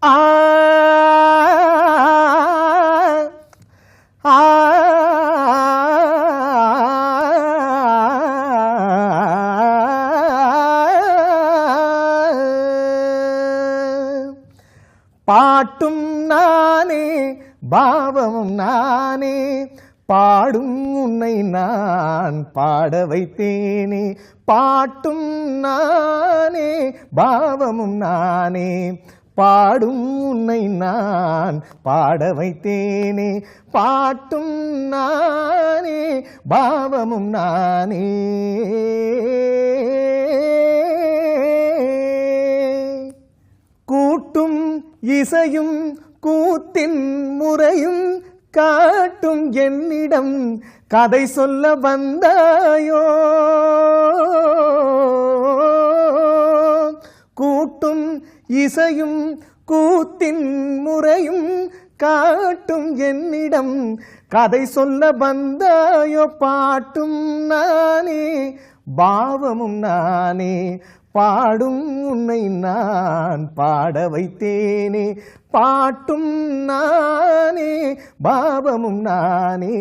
ஆ ஆ பாட்டும் நானே பாவமும் நானே பாடும் உன்னை நான் பாட வைத்தேனே பாட்டும் நானே பாவமும் நானே பாடும் உன்னை நான் பாட வைத்தேனே பாட்டும் நானே பாவமும் நானே கூட்டும் இசையும் கூத்தின் முறையும் காட்டும் என்னிடம் கதை சொல்ல வந்தாயோ கூட்டும் இசையும் கூத்தின் முறையும் காட்டும் என்னிடம் கதை சொல்ல வந்தாயோ பாட்டும் நானே பாவமும் நானே பாடும் உன்னை நான் பாட வைத்தேனே பாட்டும் நானே பாவமும் நானே